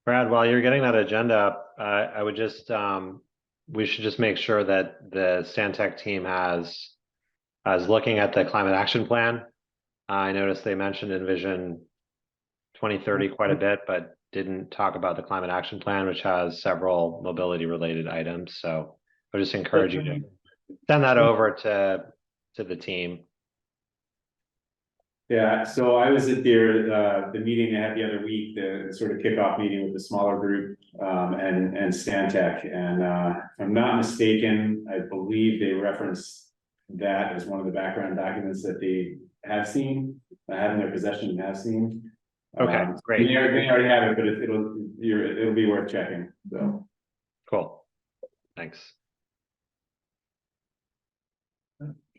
Brad, while you're getting that agenda up, I would just, we should just make sure that the Stantec team is looking at the climate action plan. I noticed they mentioned Envision 2030 quite a bit, but didn't talk about the climate action plan, which has several mobility related items. So I just encourage you to send that over to the team. Yeah, so I was at the meeting they had the other week, the sort of kickoff meeting with the smaller group, and Stantec, and if I'm not mistaken, I believe they referenced that as one of the background documents that they have seen, have in their possession and have seen. Okay, great. They already have it, but it'll be worth checking. So cool. Thanks.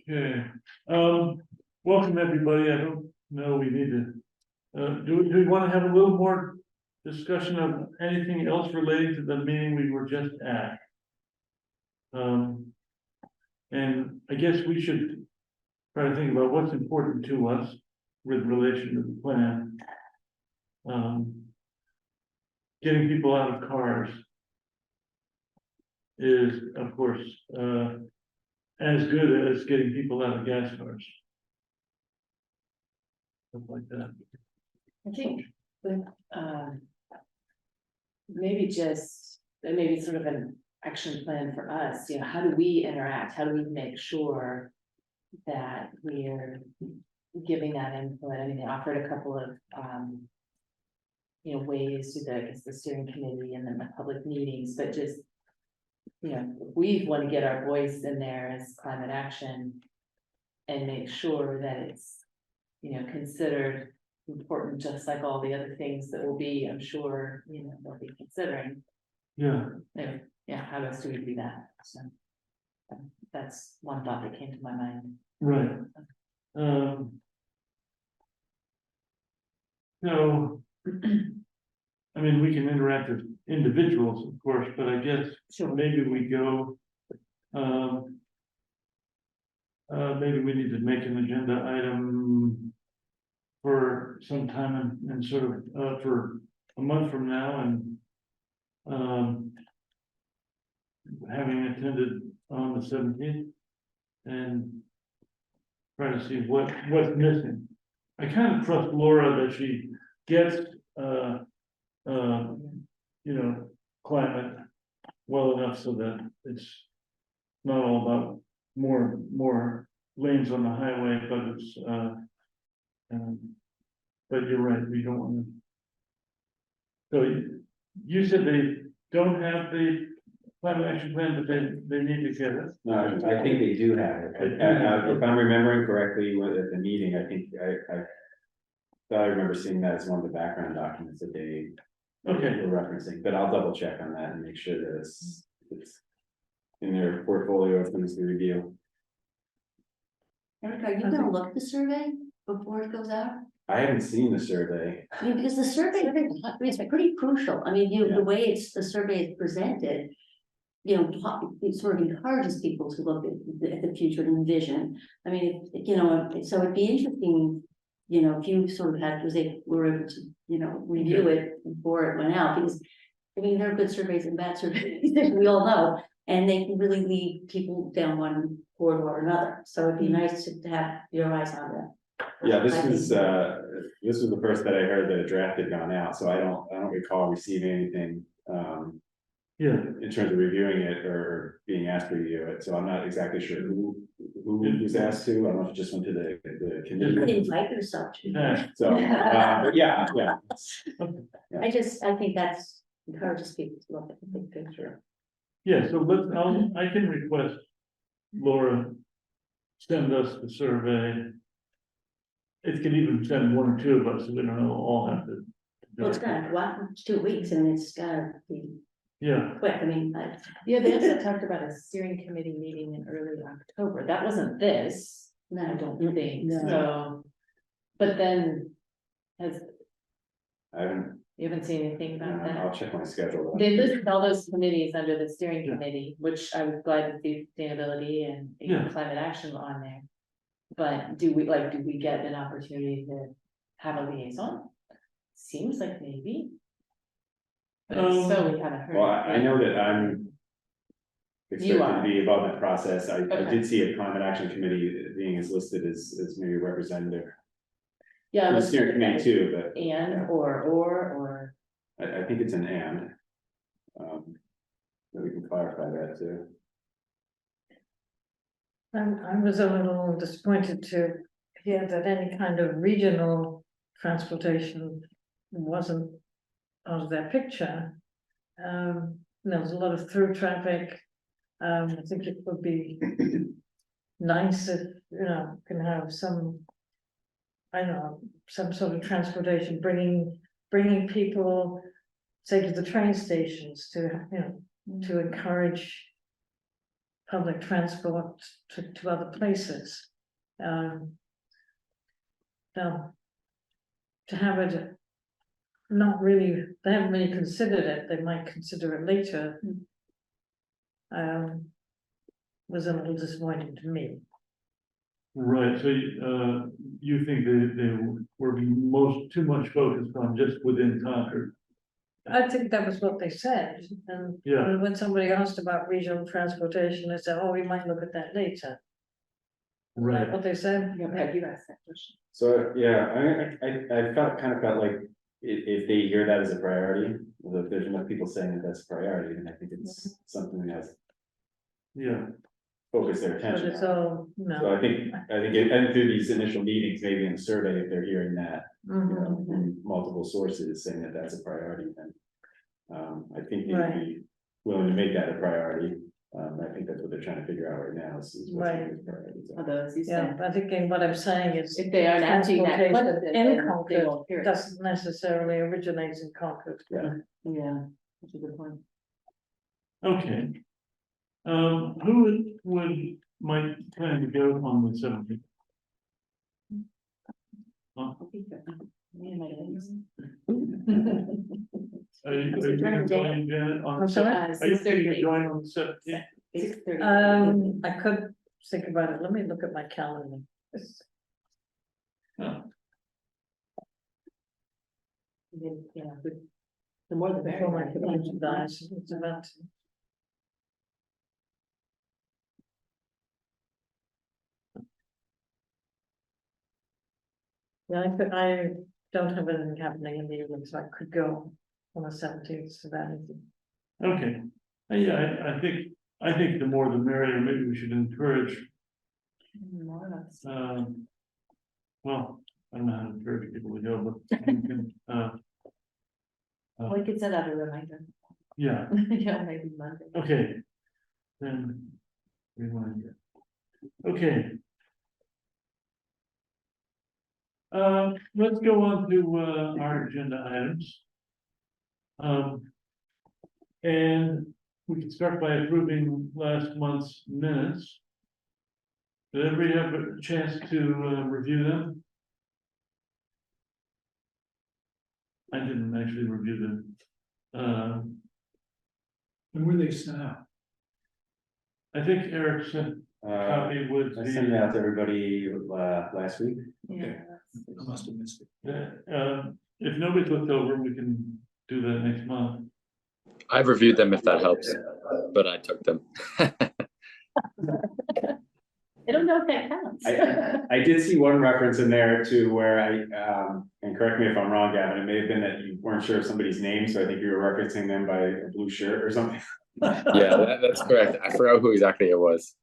Okay. Welcome everybody. I don't know, we need to, do we want to have a little more discussion of anything else relating to the meeting we were just at? And I guess we should try to think about what's important to us with relation to the plan. Getting people out of cars is, of course, as good as getting people out of gas cars. Stuff like that. I think maybe sort of an action plan for us, you know, how do we interact? How do we make sure that we're giving that input? I mean, they offered a couple of ways to the steering committee and then the public meetings, but just, you know, we want to get our voice in there as climate action and make sure that it's, you know, considered important, just like all the other things that will be, I'm sure, you know, they'll be considering. Yeah. Anyway, yeah, how else do we do that? So that's one thought that came to my mind. Right. So, I mean, we can interact with individuals, of course, but I guess maybe we go, maybe we need to make an agenda item for some time and sort of for a month from now, and having attended on the 17th and try to see what's missing. I kind of trust Laura that she gets you know, climate well enough so that it's not all about more lanes on the highway, but it's but you're right, we don't want to. So you said they don't have the climate action plan, but they need to get it. no, I think they do have it. If I'm remembering correctly, at the meeting, I think I thought I remember seeing that as one of the background documents that they were referencing, but I'll double check on that and make sure that it's in their portfolio of things to review. Eric, are you gonna look at the survey before it goes out? I haven't seen the survey. I mean, because the survey, I mean, it's pretty crucial. I mean, the way the survey is presented, you know, it sort of encourages people to look at the future and envision. I mean, you know, so it'd be interesting, you know, if you sort of were able to, you know, review it before it went out, because I mean, there are good surveys and bad surveys, we all know, and they can really lead people down one corridor or another. So it'd be nice to have your eyes on that. Yeah, this was the first that I heard that a draft had gone out, so I don't recall receiving anything in terms of reviewing it or being asked to review it. So I'm not exactly sure who was asked to. I don't know if it just went to the committee. You could invite yourself to. So but yeah. I think that's encourages people to look at the big picture. Yeah, so I can request Laura send us the survey. It can even send one or two of us, so we don't all have to. Well, it's gonna go out in 2 weeks, and it's gotta be quick. I mean, Yeah, they also talked about a steering committee meeting in early October. That wasn't this. no, I don't think No. so. But then I haven't. you haven't seen anything about that? I'll check my schedule. They listed all those committees under the steering committee, which I was glad to see sustainability and climate action on there. But do we get an opportunity to have a liaison? seems like maybe. But Um, so we haven't heard. Well, I know that I'm expected to are. be involved in that process. I Okay. did see a climate action committee being as listed as maybe a representative. Yeah, The let's steering put committee that too, but and, or, I think it's an and. But we can clarify that too. I was a little disappointed to hear that any kind of regional transportation wasn't part of their picture. There was a lot of through traffic. I think it would be nice if, can have some, I don't know, some sort of transportation, bringing people, say, to the train stations to, to encourage public transport to other places. Now, to have it not really, they haven't really considered it, they might consider it later. Was a little disappointing to me. right, so, you think they were too much focused on just within Concord? I think that was what they said, and Yeah. when somebody asked about regional transportation, they said, oh, we might look at that later. Isn't that Right, what they said? you asked that question. So, yeah, I kind of felt like if they hear that as a priority, well, if there's enough people saying that that's a priority, then I think it's something that has yeah, focused their But attention it's on. all, So I think, and through these initial meetings, maybe in the survey, if they're hearing that, you Mhm. know, from multiple sources saying that that's a priority, then. I think they'd Right. be willing to make that a priority. I think that's what they're trying to figure out right now is what's Right. the priorities are. Although, as you Yeah, said, but I think what I'm saying is. if they aren't asking that transportation question, in then they Concord won't hear it. doesn't necessarily originate in Concord. Yeah. Yeah, that's a good point. okay. Who might plan to go on the 17th? Me and my ladies. Are you gonna join Janet on? I'm sorry? Are you thinking of joining on the 17th? 6:30. I could think about it, let me look at my calendar. Oh, Yeah, the more the Before my merrier. computer dies, it's about. Yeah, I don't have anything happening in the evening, so I could go on the 17th to that. okay. Yeah, I think the more the merrier, maybe we should encourage, well, I don't know how to encourage people to go, but you can, We could set out a reminder. yeah, Yeah, maybe Monday. okay. Then, reminder. Okay. Let's go on to, our agenda items. And we can start by approving last month's minutes. Did everybody have a chance to, review them? I didn't actually review them. When were they sent out? I think Eric sent a copy with I sent it the, out to everybody, last week. Yeah. I must have missed it. if nobody's looked over, we can do that next month. I've reviewed them if that helps, but I took them. I don't know if that counts. I did see one reference in there to where and correct me if I'm wrong, Gavin, it may have been that you weren't sure of somebody's name, so I think you were referencing them by a blue shirt or something. Yeah, that's correct. I forgot who exactly it was.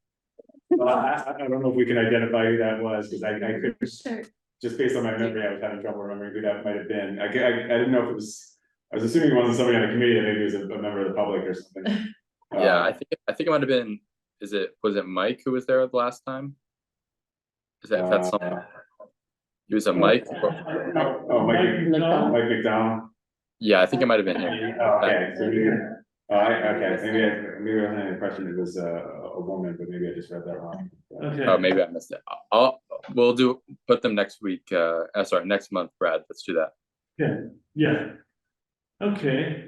Well, I don't know if we can identify who that was, because I could, Sure. just based on my memory, I was having trouble remembering who that might have been. I didn't know if it was, I was assuming it wasn't somebody on the committee, that maybe it was a member of the public or something. Yeah, I think it might have been. Was it Mike who was there the last time? Is that if that's something? He was a Mike. Mike McDonald. Yeah, I think it might have been him. Okay, so maybe, maybe I had the impression it was a woman, but maybe I just read that wrong. Okay. Oh, maybe I missed it. We'll put them next week. Sorry, next month, Brad. Let's do that. Yeah, yeah. Okay,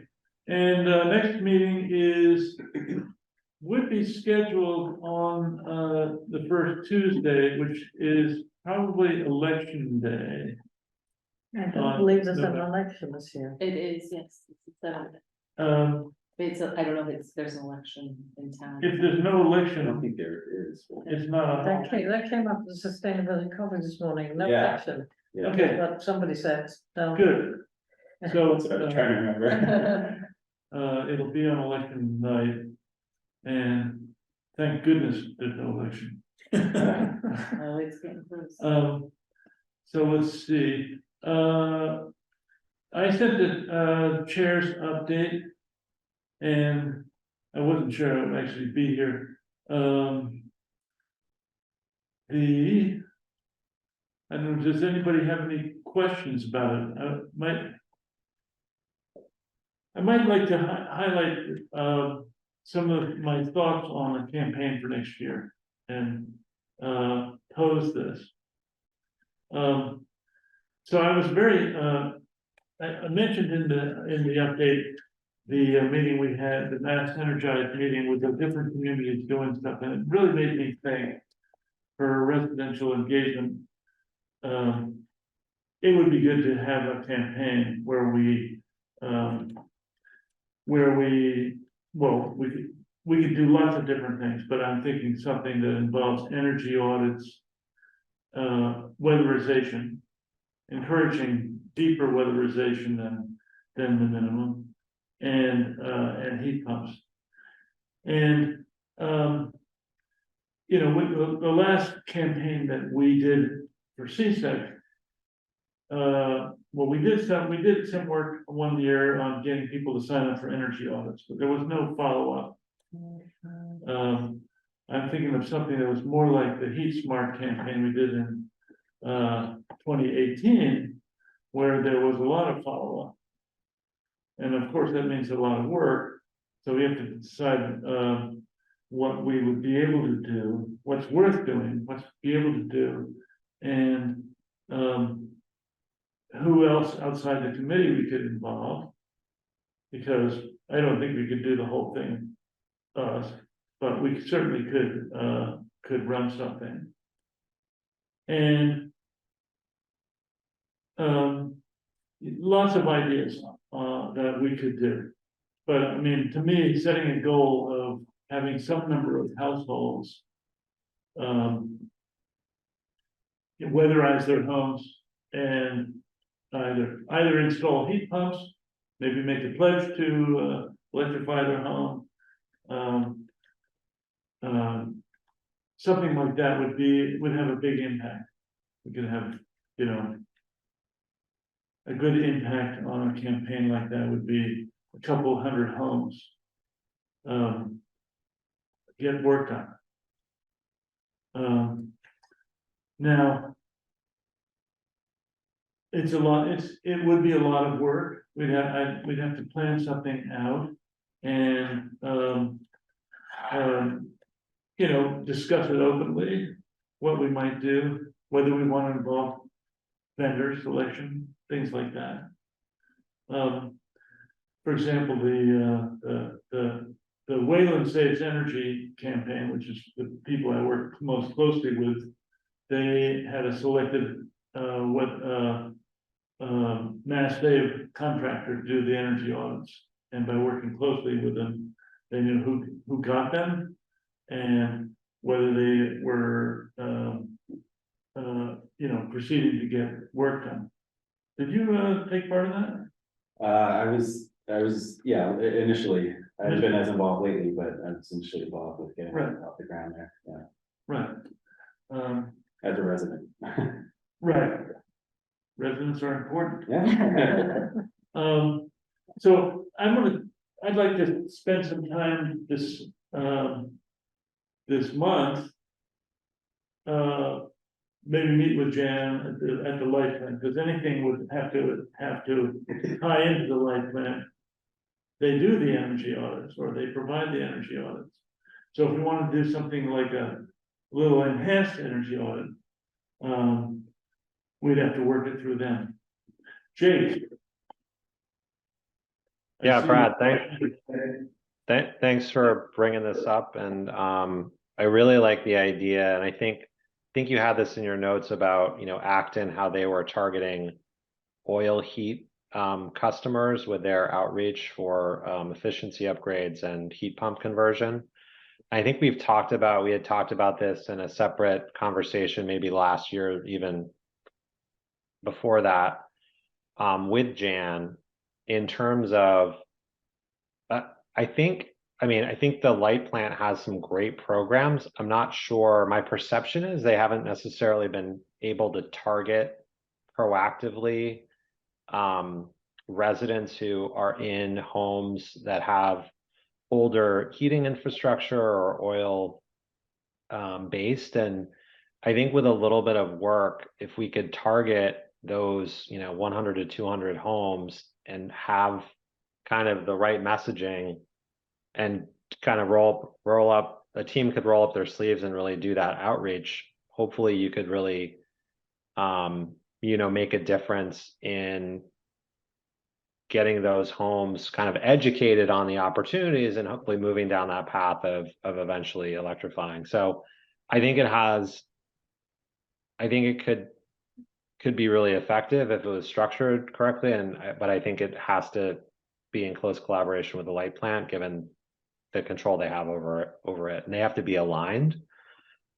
and next meeting would be scheduled on the first Tuesday, which is probably election day. I don't believe there's an election this year. It is, yes. Um, I don't know if there's an election in town. if there's no I don't election, think there is. it's not That on. came up with sustainability coverage this morning, no Yeah. election, Yeah. Okay, but somebody said, no. good. So, That's what I'm trying to remember. it'll be on election night. And thank goodness there's no election. Oh, it's getting close. So let's see, I sent the chair's update. And I wasn't sure I would actually be here. I don't know, does anybody have any questions about it? I might like to highlight some of my thoughts on the campaign for next year and pose this. So I was very I mentioned in the update the meeting we had, the Mass Energized meeting with the different communities doing stuff, and it really made me think for residential engagement. It would be good to have a campaign where we could do lots of different things, but I'm thinking something that involves energy audits, weatherization, encouraging deeper weatherization than the minimum, and heat pumps. And you know, with the last campaign that we did for CSEC, well, we did some work one year on getting people to sign up for energy audits, but there was no follow-up. I'm thinking of something that was more like the Heat Smart campaign we did in 2018, where there was a lot of follow-up. And of course, that means a lot of work. So we have to decide what we would be able to do, what's worth doing, what's be able to do, and who else outside the committee we could involve. Because I don't think we could do the whole thing us, but we certainly could run something. And lots of ideas that we could do. But I mean, to me, setting a goal of having some number of households weatherize their homes and either install heat pumps, maybe make a pledge to electrify their home. Something like that would have a big impact. We could have, you know, a good impact on a campaign like that would be a couple hundred homes get work done. Now, it's a lot. It would be a lot of work. We'd have to plan something out and you know, discuss it openly, what we might do, whether we want to involve vendor selection, things like that. For example, the Wayland Saves Energy campaign, which is the people I work most closely with, they had a selected Mass Save contractor do the energy audits, and by working closely with them, they knew who got them and whether they were you know, proceeding to get work done. Did you take part in that? I was, yeah, initially, I haven't been as involved lately, but I was initially involved with getting Right. it off the ground there, yeah, Right. as a resident. Right. Residents are important. Yeah. So I'd like to spend some time this month. Maybe meet with Jan at the light plant, because anything would have to tie into the light plant. They do the energy audits, or they provide the energy audits. So if we want to do something like a little enhanced energy audit, we'd have to work it through them. Jake. I Yeah, see Brad, you. thanks for bringing this up, and I really like the idea, and I think you had this in your notes about, you know, Acton, how they were targeting oil heat customers with their outreach for efficiency upgrades and heat pump conversion. I think we had talked about this in a separate conversation, maybe last year, even before that, with Jan, in terms of, I think the light plant has some great programs. I'm not sure, my perception is they haven't necessarily been able to target proactively residents who are in homes that have older heating infrastructure or oil based. And I think with a little bit of work, if we could target those, 100 to 200 homes and have kind of the right messaging and kind of roll up, a team could roll up their sleeves and really do that outreach. Hopefully you could really, make a difference in getting those homes kind of educated on the opportunities and hopefully moving down that path of eventually electrifying. So I think it could be really effective if it was structured correctly, but I think it has to be in close collaboration with the light plant, given the control they have over it, and they have to be aligned.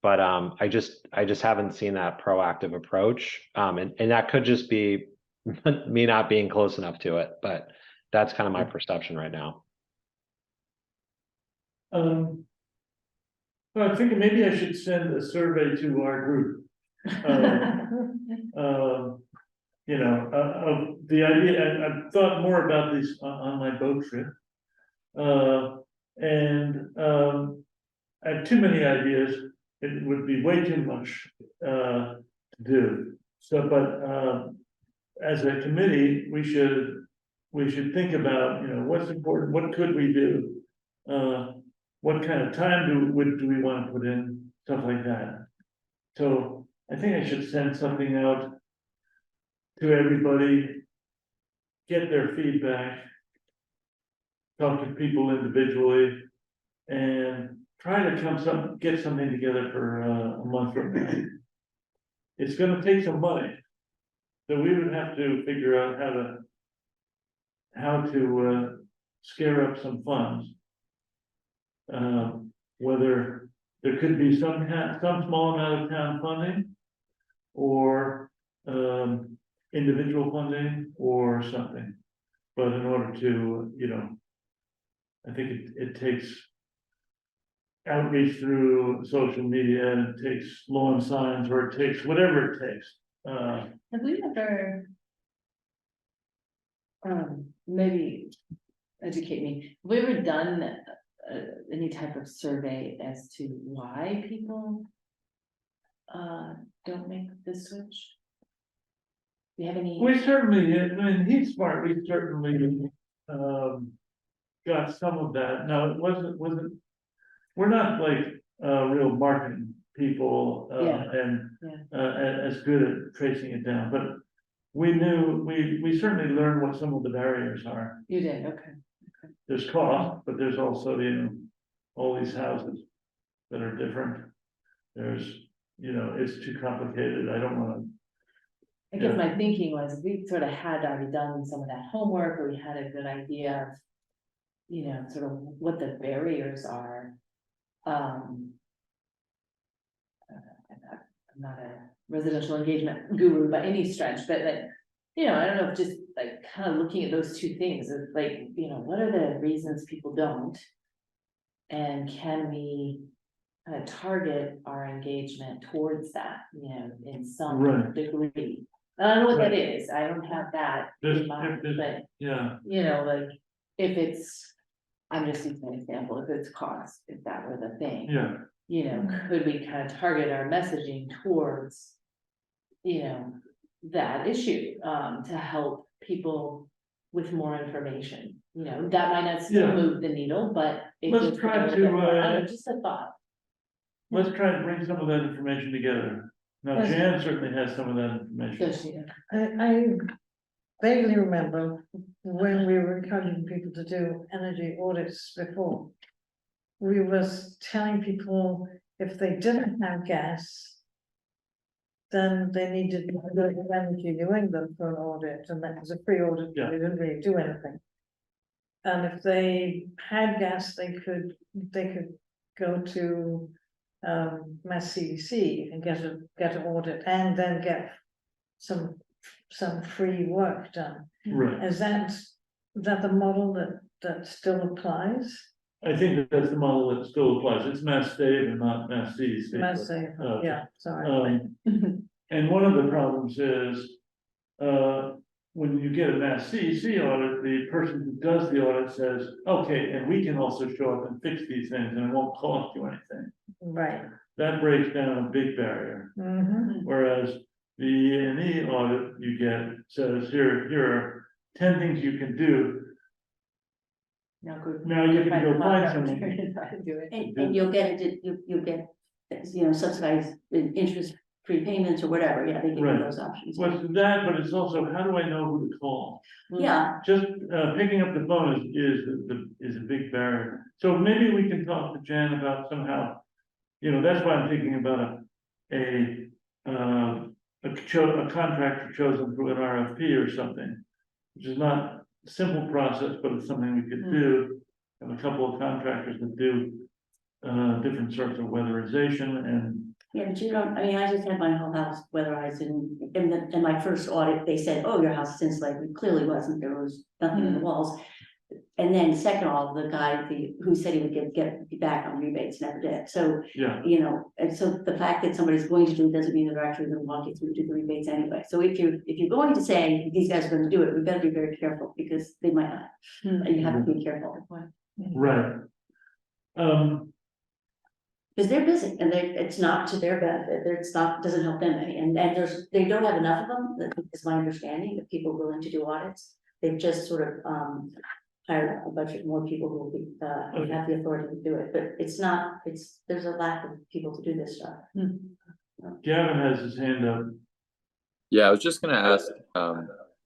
But I just haven't seen that proactive approach, and that could just be me not being close enough to it, but that's kind of my perception right now. Well, I'm thinking maybe I should send a survey to our group. Of the idea, I've thought more about this on my boat trip. I have too many ideas. It would be way too much to do. So, but as a committee, we should think about, what's important, what could we do? What kind of time do we want to put in, stuff like that. So I think I should send something out to everybody, get their feedback, talk to people individually, and try to get something together for a month from now. It's gonna take some money. So we would have to figure out how to scare up some funds. Whether there could be some small amount of town funding, or individual funding or something. But in order to, I think it takes outreach through social media, and it takes lawn signs, or it takes whatever it takes. Have we ever, maybe educate me, have we ever done any type of survey as to why people don't make the switch? Do you have any? We certainly, I mean, he's smart, we certainly got some of that. Now, it wasn't, we're not like real marketing people and as good at tracing it down, but we certainly learned what some of the barriers are. You did, okay. There's cost, but there's also, all these houses that are different. There's, it's too complicated, I don't wanna. I guess my thinking was, we sort of had already done some of that homework, or we had a good idea of, sort of what the barriers are. I'm not a residential engagement guru by any stretch, but like, I don't know, just like kind of looking at those two things, it's like, what are the reasons people don't? And can we kind of target our engagement towards that, in some degree? I don't know what that is, I don't have that in mind, but, like, if it's, I'm just using an example, if it's cost, if that were the thing. Could we kind of target our messaging towards, that issue, to help people with more information, that might not still move the needle, but. Let's try to, just a thought. let's try to bring some of that information together. Now, Jan certainly has some of that information. Does she? I vaguely remember when we were encouraging people to do energy audits before. We was telling people if they didn't have gas, then they needed to go to Energy New England for an audit, and that was a free audit, Yeah. but they didn't really do anything. And if they had gas, they could go to Mass CDC and get an audit and then get some free work done. Right, Is that the model that still applies? I think that's the model that still applies, it's Mass Save and not Mass CDC. Mass, but, yeah, sorry. And one of the problems is, when you get a Mass CEC audit, the person who does the audit says, okay, and we can also show up and fix these things and it won't cost you anything. Right. That breaks down a big barrier, Mm-hmm. whereas the E&E audit you get says, here are 10 things you can do. No good. Now you can go find someone. Do it. And you'll get it, you'll get, subsidized interest prepayments or whatever, yeah, they give you Right. those options. Well, it's that, but it's also, how do I know who to call? Yeah, Just picking up the phone is a big barrier. So maybe we can talk to Jan about somehow, that's why I'm thinking about a contractor chosen through an RFP or something, which is not a simple process, but it's something we could do. Have a couple of contractors that do different sorts of weatherization and. yeah, but you don't, I just had my whole house weatherized in my first audit, they said, oh, your house is insulated, it clearly wasn't, there was nothing in the walls. And then second of all, the guy who said he would get back on rebates never did, so, Yeah, and so the fact that somebody's going to do it doesn't mean they're actually gonna walk you through to the rebates anyway. So if you're going to say these guys are gonna do it, we better be very careful, because they might not, and you have to be careful. right. Because they're busy and it's not to their benefit, doesn't help them any, and they don't have enough of them, that is my understanding, of people willing to do audits. They've just sort of, hired a bunch of more people who will be, who have the authority to do it, but there's a lack of people to do this stuff. Gavin has his hand up. Yeah, I was just gonna ask,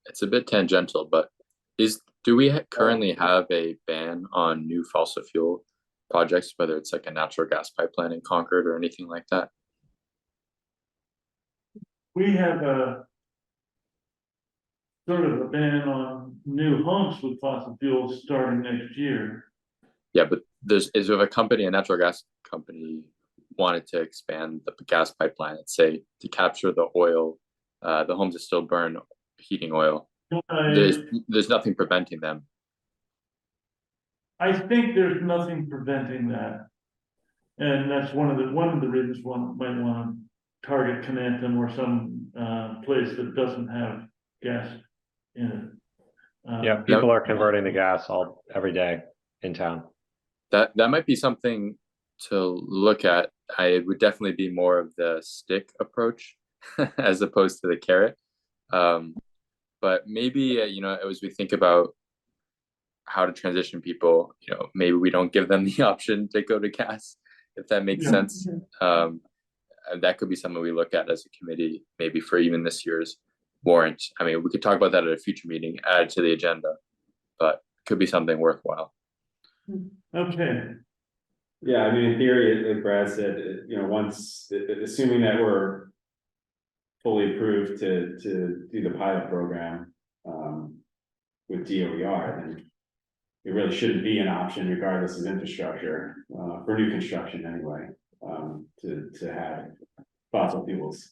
it's a bit tangential, but do we currently have a ban on new fossil fuel projects, whether it's like a natural gas pipeline in Concord or anything like that? We have a sort of a ban on new homes with fossil fuels starting next year. Yeah, but if a natural gas company wanted to expand the gas pipeline, let's say to capture the oil, the homes that still burn heating oil, there's nothing preventing them. I think there's nothing preventing that. And that's one of the reasons one might want to target Canantum or some place that doesn't have gas in it. Yeah, people are converting to gas every day in town. That might be something to look at. I would definitely be more of the stick approach as opposed to the carrot. But maybe, as we think about how to transition people, maybe we don't give them the option to go to gas, if that makes sense. That could be something we look at as a committee, maybe for even this year's warrant. I mean, we could talk about that at a future meeting, add to the agenda, but it could be something worthwhile. Okay. Yeah, I mean, in theory, like Brad said, once, assuming that we're fully approved to do the pilot program, with DOER, then it really shouldn't be an option regardless of infrastructure, for new construction anyway, to have fossil fuels.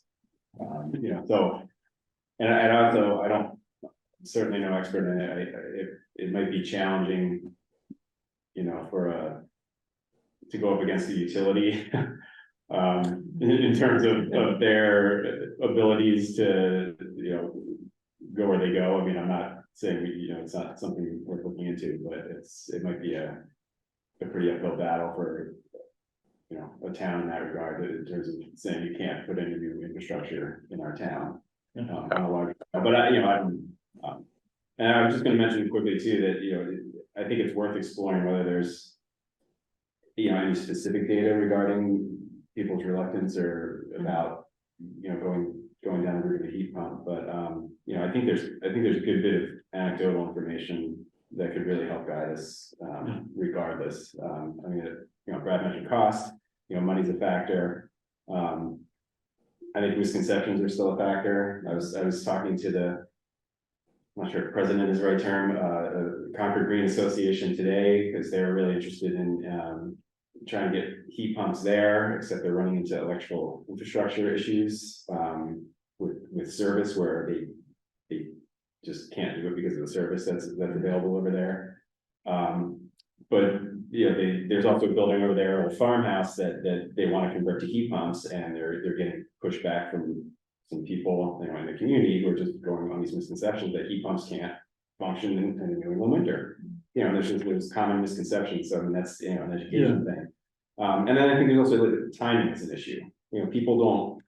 So, and I don't, certainly no expert in it, it might be challenging, to go up against the utility, in terms of their abilities to, go where they go. I mean, I'm not saying, it's not something worth looking into, but it might be a pretty uphill battle for, a town in that regard, in terms of saying you can't put any new infrastructure in our town. On a large, but and I was just gonna mention quickly too, that, I think it's worth exploring whether there's, any specific data regarding people's reluctance or about, going down the route of a heat pump, but, I think there's a good bit of anecdotal information that could really help guide us, regardless. I mean, Brad mentioned cost, money's a factor. I think misconceptions are still a factor. I was talking to I'm not sure if president is the right term, Concord Green Association today, because they're really interested in trying to get heat pumps there, except they're running into electrical infrastructure issues with service where they just can't do it because of the service that's available over there. But yeah, there's also a building over there, a farmhouse that they want to convert to heat pumps, and they're getting pushback from some people, you know, in the community who are just going on these misconceptions that heat pumps can't function in the New England winter. You know, there's common misconceptions, so I mean, that's, you know, an education thing. And then I think there's also the timing is an issue. You know, people don't.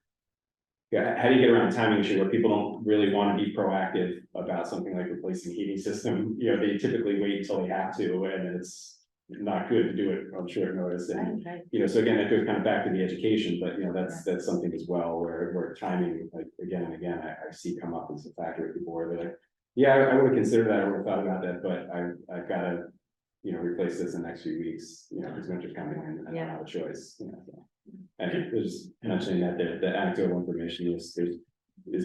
Yeah, how do you get around the timing issue where people don't really want to be proactive about something like replacing heating system? You know, they typically wait until they have to, and then it's not good to do it on short notice. And you know, so again, that goes kind of back to the education, but you know, that's something as well where timing, like again and again, I see come up as a factor with people where they're like, yeah, I would have considered that, I would have thought about that, but I've got to, you know, replace this in the next few weeks, you know, because winter's coming and I don't have a choice, you know. So. And there's mentioning that the anecdotal information is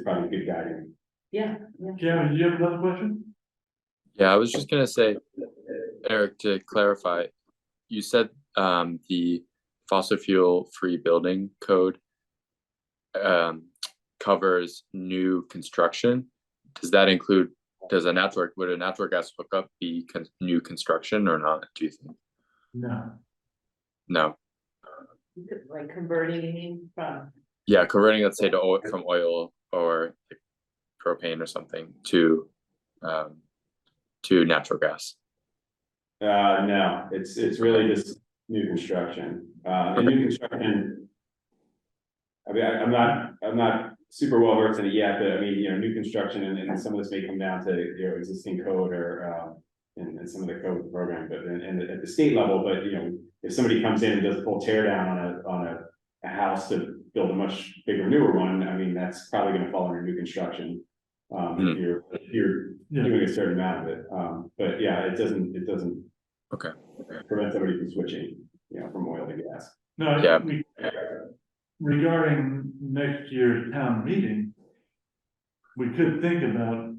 probably good guiding. Yeah. Jeremy, do you have another question? Yeah, I was just gonna say, Eric, to clarify, you said the fossil fuel free building code covers new construction. Does that include, would a natural gas hookup be new construction or not, do you think? No. Like converting from. Yeah, converting, let's say, to oil, from oil or propane or something to natural gas. No, it's really just new construction. And new construction. I mean, I'm not super well versed in it yet, but I mean, you know, new construction and some of this may come down to, you know, existing code or and some of the code program, but at the state level, but you know, if somebody comes in and does a full tear down on a house to build a much bigger, newer one, I mean, that's probably going to fall under new construction. If you're doing a certain amount of it. But yeah, it doesn't okay prevent somebody from switching, you know, from oil to gas. No, yeah. Regarding next year's town meeting, we could think about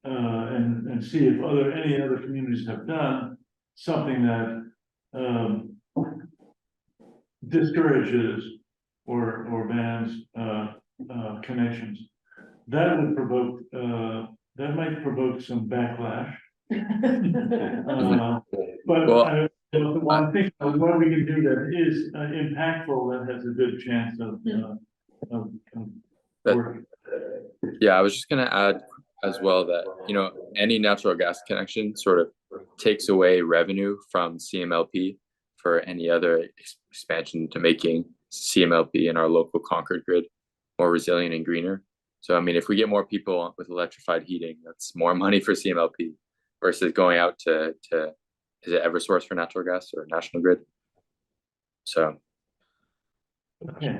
and see if any other communities have done something that discourages or bans connections. That would provoke that might provoke some backlash. But well, one thing, what we can do that is impactful, that has a good chance of working. Yeah, I was just gonna add as well that, you know, any natural gas connection sort of takes away revenue from CMLP for any other expansion to making CMLP in our local Concord grid more resilient and greener. So, I mean, if we get more people with electrified heating, that's more money for CMLP versus going out to is it Eversource for natural gas or National Grid? So, Okay.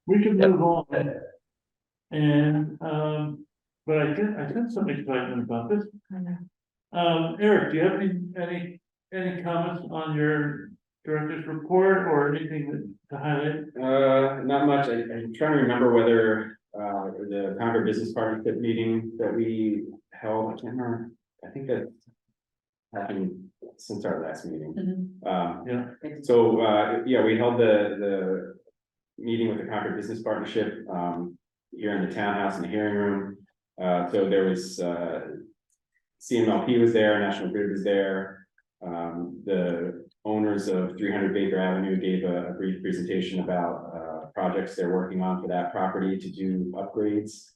We can move on. And but I get some excitement about this. Eric, do you have any comments on your director's report or anything to highlight? Not much. I'm trying to remember whether the Concord Business Partnership meeting that we held, I can't remember. I think that happened since our last meeting. So yeah, we held the meeting with the Concord Business Partnership here in the townhouse in the hearing room. So there was CMLP was there, National Grid was there. The owners of 300 Baker Avenue gave a brief presentation about projects they're working on for that property to do upgrades.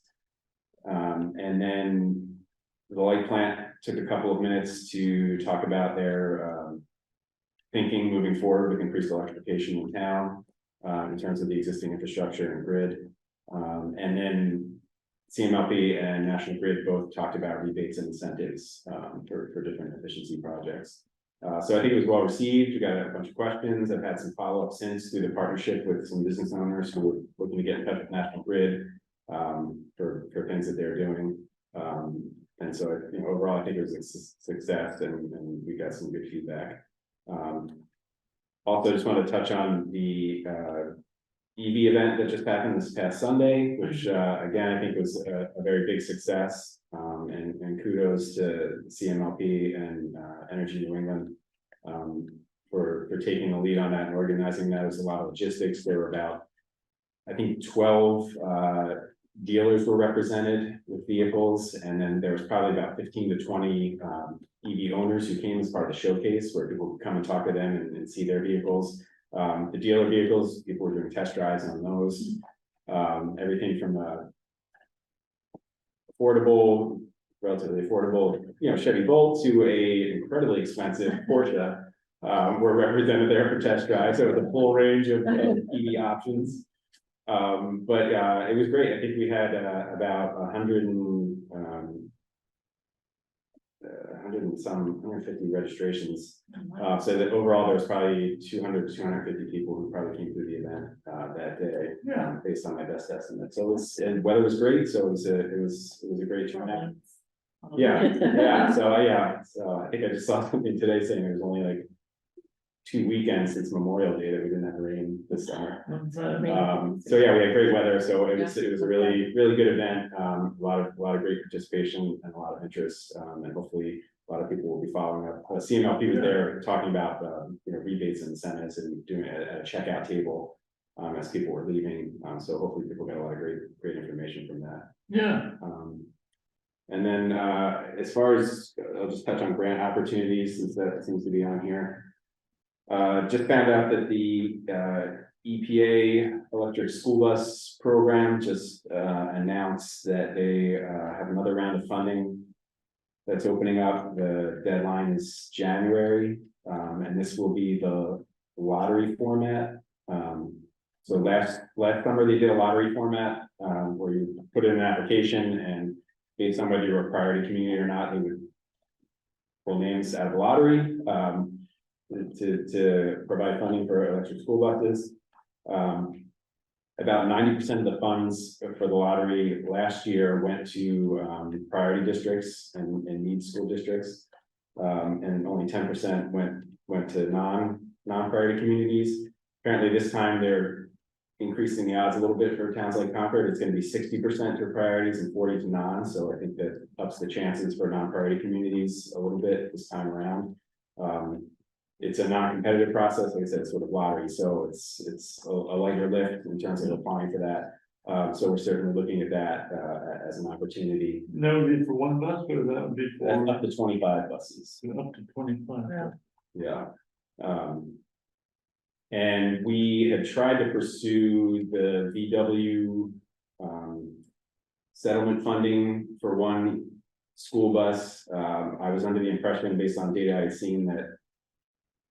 And then the light plant took a couple of minutes to talk about their thinking moving forward with increased electrification in town in terms of the existing infrastructure and grid. And then CMLP and National Grid both talked about rebates and incentives for different efficiency projects. So I think it was well received. We got a bunch of questions. I've had some follow-up since through the partnership with some business owners who were looking to get in touch with National Grid for things that they're doing. And so, you know, overall, I think it was a success, and we got some good feedback. Also, just want to touch on the EV event that just happened this past Sunday, which again, I think was a very big success. And kudos to CMLP and Energy New England for taking the lead on that and organizing that. It was a lot of logistics. There were about, I think, 12 dealers were represented with vehicles, and then there was probably about 15 to 20 EV owners who came as part of the showcase, where people could come and talk to them and see their vehicles. The dealer vehicles, people were doing test drives on those. Everything from affordable, relatively affordable, Chevy Bolt to a incredibly expensive Porsche were represented there for test drives. So it was a full range of EV options. But it was great. I think we had about 150 registrations. So that overall there was probably 200 to 250 people who probably came through the event that day, based on my best estimate. So and weather was great. So it was a great turnout. Yeah. So I think I just saw something today saying there's only like 2 weekends since Memorial Day that we didn't have rain this summer. So yeah, we had great weather. So it was a really good event. A lot of great participation and a lot of interest. And hopefully a lot of people will be following up. CMLP was there talking about rebates and incentives and doing it at a checkout table as people were leaving. So hopefully people got a lot of great information from that. Yeah. And then as far as I'll just touch on grant opportunities, since that seems to be on here. Just found out that the EPA electric school bus program just announced that they have another round of funding that's opening up. The deadline is January, and this will be the lottery format. So last summer they did a lottery format where you put in an application, and based on whether you're a priority community or not, they would pull names out of the lottery. To provide funding for electric school buses. About 90% of the funds for the lottery last year went to priority districts and need school districts. And only 10% went to non-priority communities. Apparently this time they're increasing the odds a little bit for towns like Concord. It's going to be 60% to priorities and 40 to non. So I think that ups the chances for non-priority communities a little bit this time around. It's a non-competitive process, like I said, it's sort of lottery, so it's a lighter lift in terms of applying for that. So we're certainly looking at that as an opportunity. That would be for one bus, or that would be for Up to 25 buses. up to 25? Yeah. Yeah. And we had tried to pursue the VW settlement funding for one school bus. I was under the impression, based on data I'd seen, that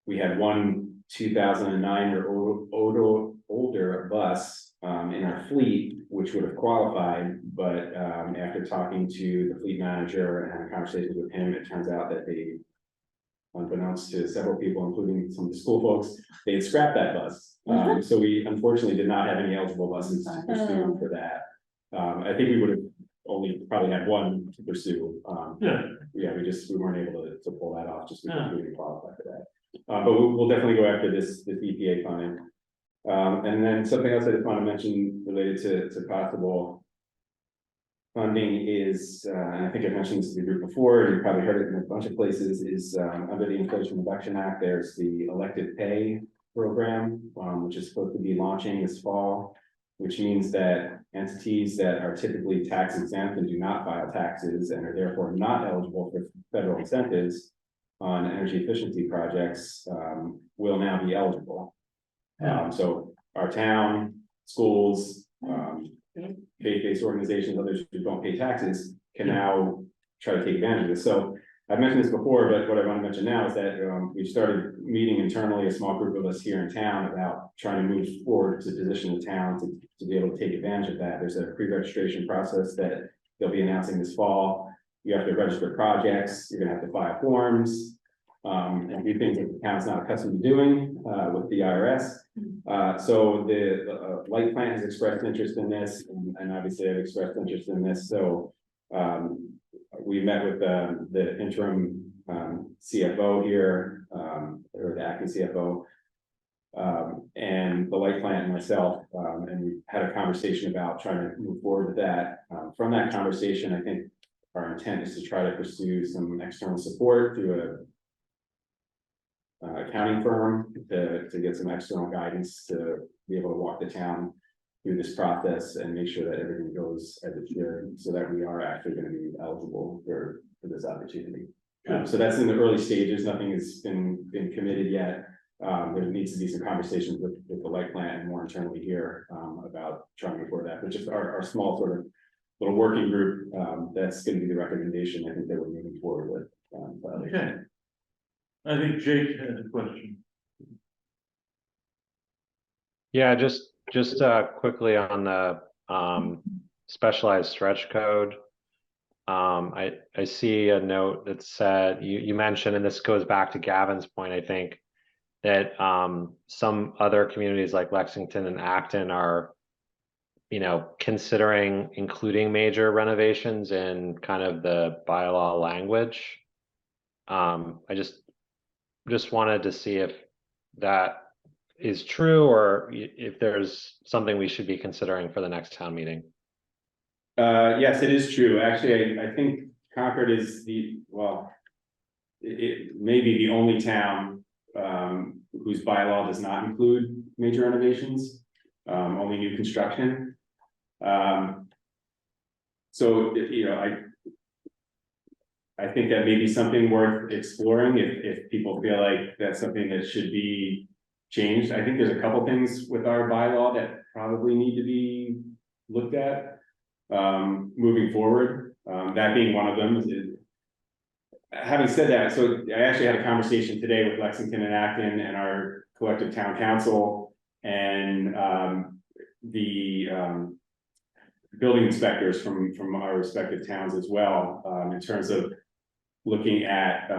we had one 2009 or older bus in our fleet, which would have qualified. But after talking to the fleet manager and having conversations with him, it turns out that they, unbeknownst to several people, including some of the school folks, they had scrapped that bus. So we unfortunately did not have any eligible buses to pursue for that. I think we would have only probably had one to pursue. We weren't able to pull that off just because we didn't qualify for that. But we'll definitely go after this EPA funding. And then something else I just want to mention related to possible funding is, and I think I mentioned this to the group before, and you probably heard it in a bunch of places, is under the Inflation Reduction Act, there's the elected pay program, which is supposed to be launching this fall, which means that entities that are typically tax exempt and do not file taxes and are therefore not eligible for federal incentives on energy efficiency projects will now be eligible. So our town, schools, faith-based organizations, others who don't pay taxes can now try to take advantage of this. So I've mentioned this before, but what I want to mention now is that we've started meeting internally, a small group of us here in town, about trying to move forward to position the town to be able to take advantage of that. There's a pre-registration process that they'll be announcing this fall. You have to register projects, you're gonna have to file forms, and do things that the town's not accustomed to doing with the IRS. So the Light Plant has expressed interest in this, and obviously I've expressed interest in this. So we met with the interim CFO here, or the acting CFO, and the light plant and myself, and we had a conversation about trying to move forward with that. From that conversation, I think our intent is to try to pursue some external support through a accounting firm to get some external guidance to be able to walk the town through this process and make sure that everything goes as it should, so that we are actually going to be eligible for this opportunity. So that's in the early stages. Nothing has been committed yet. There needs to be some conversations with the light plant and more internally here about trying to afford that, but just our small sort of little working group, that's going to be the recommendation I think that we're moving forward with. Okay. I think Jake had a question. Yeah, just quickly on the specialized stretch code. I see a note that said you mentioned, and this goes back to Gavin's point, I think, that some other communities like Lexington and Acton are, considering including major renovations in kind of the bylaw language. I just wanted to see if that is true, or if there's something we should be considering for the next town meeting. Yes, it is true. Actually, I think Concord is it may be the only town whose bylaw does not include major renovations, only new construction. So, I think that may be something worth exploring if people feel like that's something that should be changed. I think there's a couple things with our bylaw that probably need to be looked at moving forward. That being one of them. Having said that, so I actually had a conversation today with Lexington and Acton and our collective town council and the building inspectors from our respective towns as well, in terms of looking at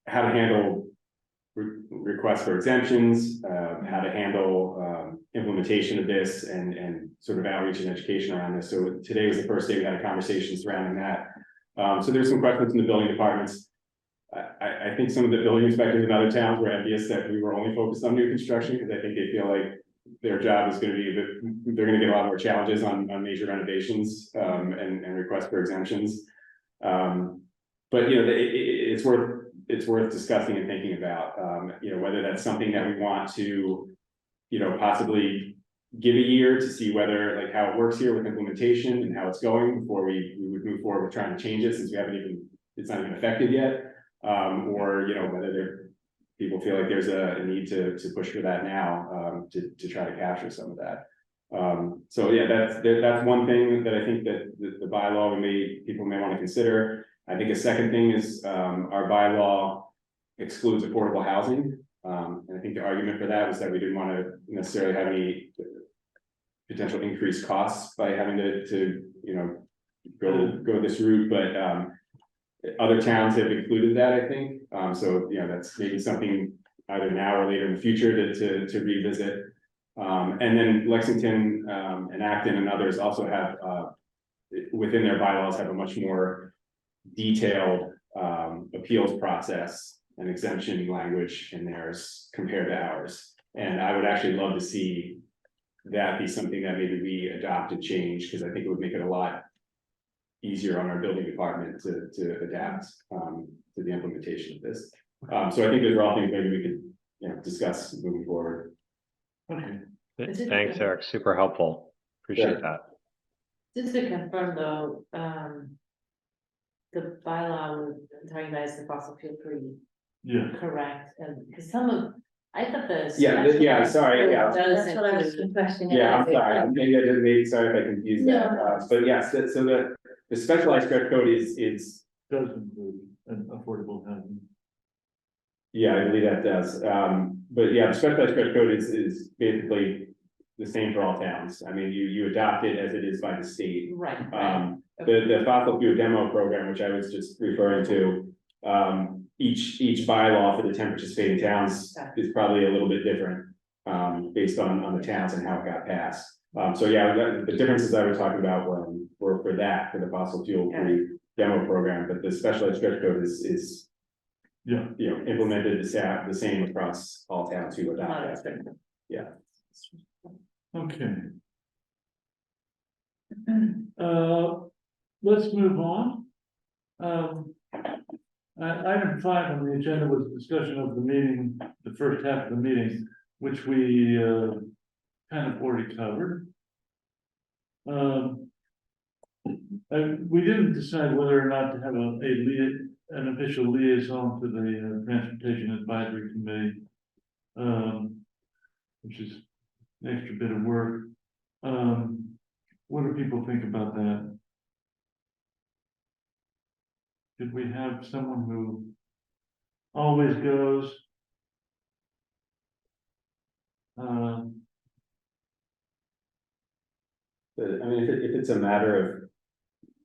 how to handle requests for exemptions, how to handle implementation of this and sort of outreach and education around this. So today was the first day we had a conversation surrounding that. So there's some questions in the building departments. I think some of the building inspectors in other towns were envious that we were only focused on new construction, because I think they feel like their job is going to be they're going to get a lot more challenges on major renovations and requests for exemptions. But it's worth discussing and thinking about, whether that's something that we want to, possibly give a year to see whether, like, how it works here with implementation and how it's going before we would move forward with trying to change it, since it's not even effective yet. Or, whether people feel like there's a need to push for that now, to try to capture some of that. So yeah, that's one thing that I think that the bylaw people may want to consider. I think a second thing is, our bylaw excludes affordable housing. And I think the argument for that was that we didn't want to necessarily have any potential increased costs by having to go this route, but other towns have included that, I think. So that's maybe something either now or later in the future to revisit. And then Lexington and Acton and others also have within their bylaws have a much more detailed appeals process and exemption language in theirs compared to ours. And I would actually love to see that be something that maybe we adopt and change, because I think it would make it a lot easier on our building department to adapt to the implementation of this. So I think those are all things maybe we could discuss moving forward. Okay. Thanks, Eric. Super helpful. Appreciate that. Just to confirm though, the bylaw we're talking about is the fossil fuel free, Yeah. correct? And because I thought the. Sorry, That's what I was requesting. Yeah, I'm sorry, maybe I did, sorry if I confused that, but yes, so the specialized stretch code is, Does include an affordable housing. yeah, I believe that does, but yeah, the specialized stretch code is basically the same for all towns. I mean, you adopt it as it is by the state. Right. The fossil fuel demo program, which I was just referring to, each bylaw for the 10 participating towns is probably a little bit different, based on the towns and how it got passed. So yeah, the differences I was talking about were for the fossil fuel free demo program, but the specialized stretch code is Yeah, implemented the same across all towns who adopt that. Yeah. okay. Let's move on. Item 5 on the agenda was discussion of the meeting, the first half of the meeting, which we kind of already covered. We didn't decide whether or not to have an official liaison to the Transportation Advisory Committee, which is an extra bit of work. What do people think about that? Should we have someone who always goes? I mean, if it's a matter of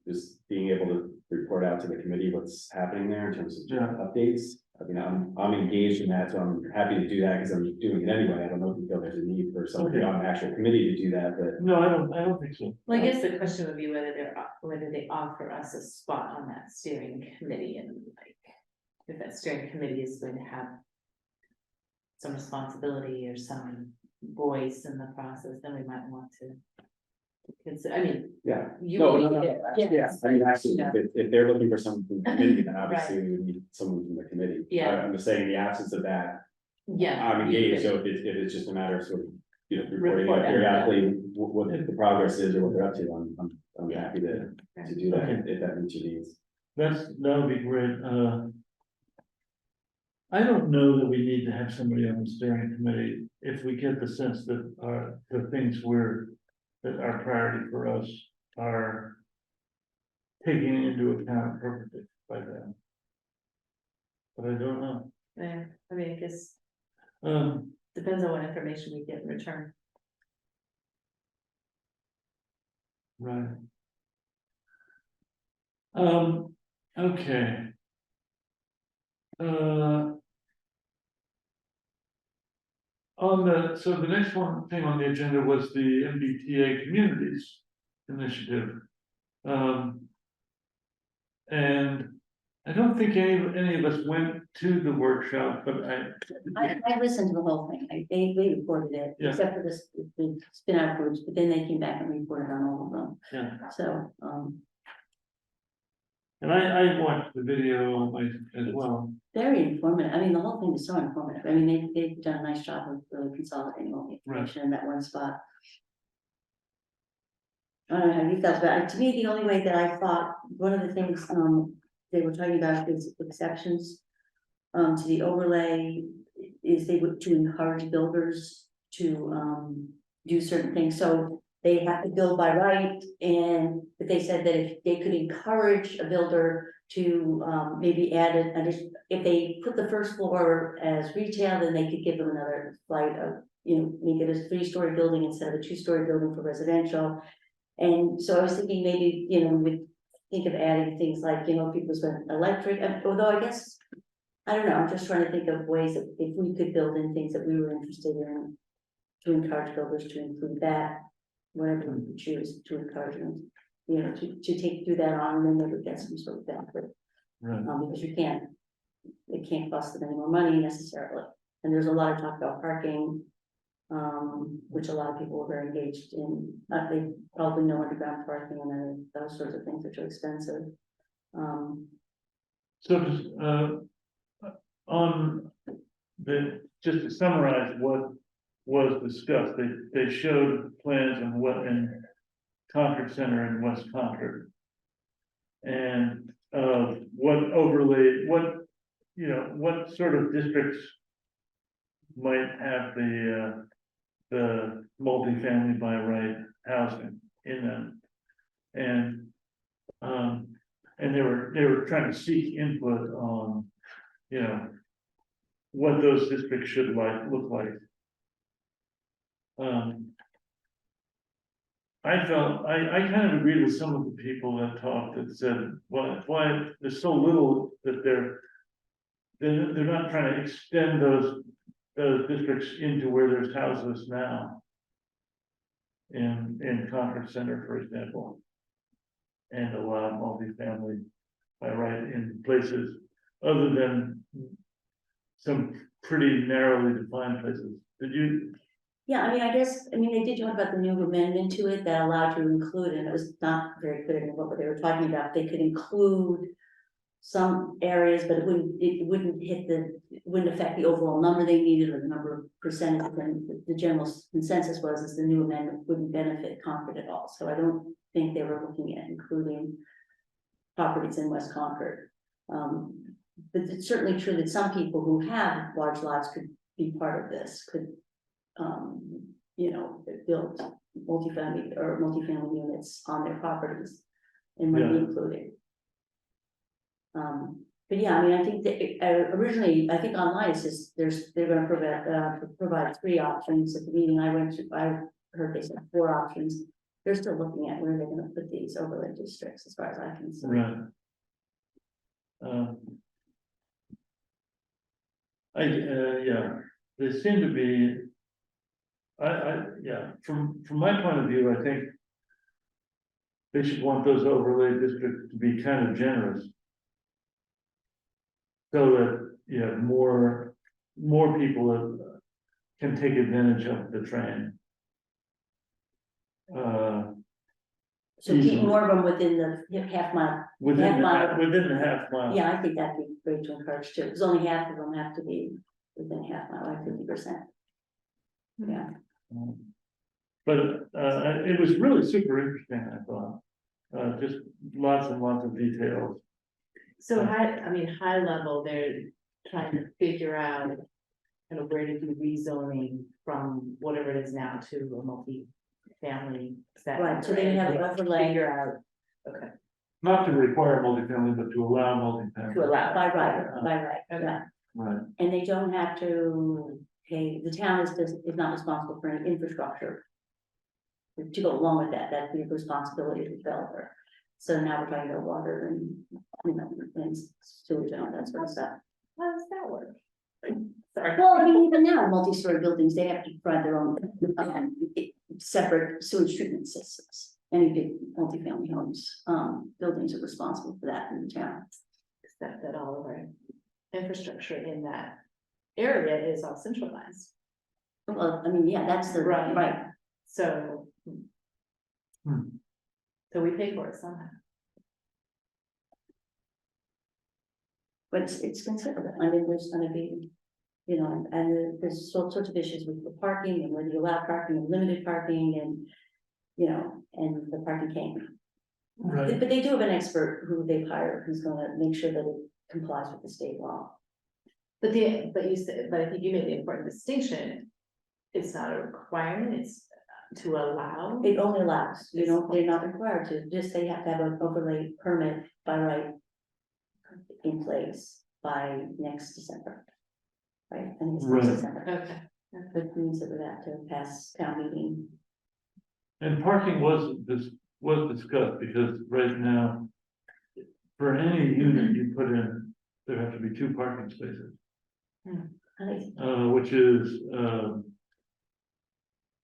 just being able to report out to the committee what's happening there in terms of Yeah. updates. I mean, I'm engaged in that, so I'm happy to do that because I'm doing it anyway. I don't know if you feel there's a need for somebody Okay. on the actual committee to do that, but No, I don't think so. Well, I guess the question would be whether they offer us a spot on that steering committee, and like, if that steering committee is going to have some responsibility or some voice in the process, then we might want to. I mean, yeah. you. No, would no, be no, there. yeah, I mean, actually, Yeah. if they're looking for someone from the committee, then obviously we would need someone from the committee. Yeah. I'm just saying in the absence of that, Yeah. I'm you engaged, could- so if it's just a matter of sort of, reporting Report out out, periodically what the progress is or what they're up to, I'm happy to do that Okay. if that meets your needs. That would be great. I don't know that we need to have somebody on the steering committee if we get the sense that the things that are priority for us are taking into account appropriately by them. But I don't know. Yeah, I mean, I guess Um, depends on what information we get in return. right. Okay. So the next thing on the agenda was the MBTA Communities Initiative. And I don't think any of us went to the workshop, but I listened to the whole thing, they reported it, Yeah. except for the spin out groups, but then they came back and reported on all of them, yeah, so, and I watched the video as well. very informative. I mean, the whole thing is so informative. I mean, they've done a nice job of really consolidating all the information in that one spot. I don't know how you felt about it. To me, the only way that I thought, one of the things, they were talking about is exceptions. To the overlay, is they would to encourage builders to, do certain things. So they have to build by right, but they said that if they could encourage a builder to maybe add if they put the first floor as retail, then they could give them another flight of, make it a 3-story building instead of a 2-story building for residential. And so I was thinking maybe, we would think of adding things like, people spend electric, although I guess, I don't know, I'm just trying to think of ways that if we could build in things that we were interested in to encourage builders to include that, whatever we choose to encourage them, to do that on, and then they would get some sort of benefit. Right. Because it can't cost them any more money necessarily. And there's a lot of talk about parking, which a lot of people are very engaged in. They probably know underground parking and then those sorts of things are too expensive. So just to summarize what was discussed, they showed plans on what in Concord Center in West Concord. And what overlay, what sort of districts might have the multifamily by right housing in them. And they were trying to seek input on, what those districts should look like. I kind of agreed with some of the people that talked that said, why there's so little that they're not trying to extend those districts into where there's houses now. In Concord Center, for example. And allow multifamily by right in places other than some pretty narrowly defined places. Did you, Yeah, I mean, I guess, I mean, they did talk about the new amendment to it that allowed you to include, and it was not very clear to me what they were talking about. They could include some areas, but it wouldn't hit it wouldn't affect the overall number they needed or the number of percentage. And the general consensus was is the new amendment wouldn't benefit Concord at all. So I don't think they were looking at including properties in West Concord. But it's certainly true that some people who have large lots could be part of this, could, you know, build multifamily units on their properties and might be Yeah. included. But yeah, I mean, I think that originally, I think online it says they're gonna provide 3 options. At the meeting I went to, I heard they said 4 options. They're still looking at where they're gonna put these overlay districts, as far as I can see. right? Yeah, they seem to be. Yeah, from my point of view, I think they should want those overlay districts to be kind of generous. So that, you know, more people that can take advantage of the train. So keep easily. more of them within the half mile. Within the mile. within the half mile. Yeah, I think that'd be great to encourage too, because only half of them have to be within half mile, like 50%. Yeah, But it was really super interesting, I thought. Just lots and lots of details. So high level, they're trying to figure out kind of where to do rezoning from whatever it is now to a multi-family. right, so they have an overlay Figure out, okay, Not to require multifamily, but to allow multifamily. to allow. by right, Okay. yeah. Right, And they don't have to pay, the town is not responsible for any infrastructure. To go along with that, that'd be the responsibility of the developer. So now we're talking about water and, you know, and sewage and all that sort of stuff. How does that work? Sorry. Well, I mean, even now, multi-story buildings, they have to provide their own separate sewage treatment systems. Any big multifamily homes, buildings are responsible for that in the town. Except that all of our infrastructure in that area is all centralized, Well, I mean, yeah, that's the, Right. right, so. Hmm. So we pay for it somehow. but it's considerable. I mean, there's gonna be, you know, and there's all sorts of issues with the parking and whether you allow parking and limited parking and, you know, and the parking cane. right. But they do have an expert who they've hired who's gonna make sure that it complies with the state law. But you said, but I think you made the important distinction. It's not a requirement, it's to allow. It only allows, you know, they're not required to, just they have to have an overlay permit by right in place by next December. Right, I think it's next Right. December, Okay. that means that we have to pass town meeting. And parking was discussed because right now, for any unit you put in, there have to be 2 parking spaces, I think, which is,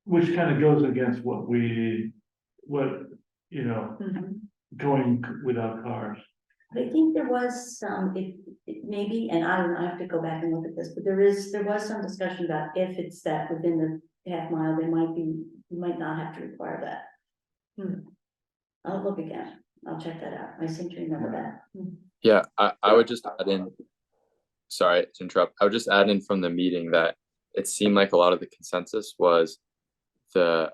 which kind of goes against what you know, going without cars. I think there was some, maybe, and I don't know, I have to go back and look at this, but there was some discussion about if it's that within the half mile, you might not have to require that. I'll look again, I'll check that out, I seem to remember that. Yeah, I would just add in, sorry to interrupt, I would just add in from the meeting that it seemed like a lot of the consensus was the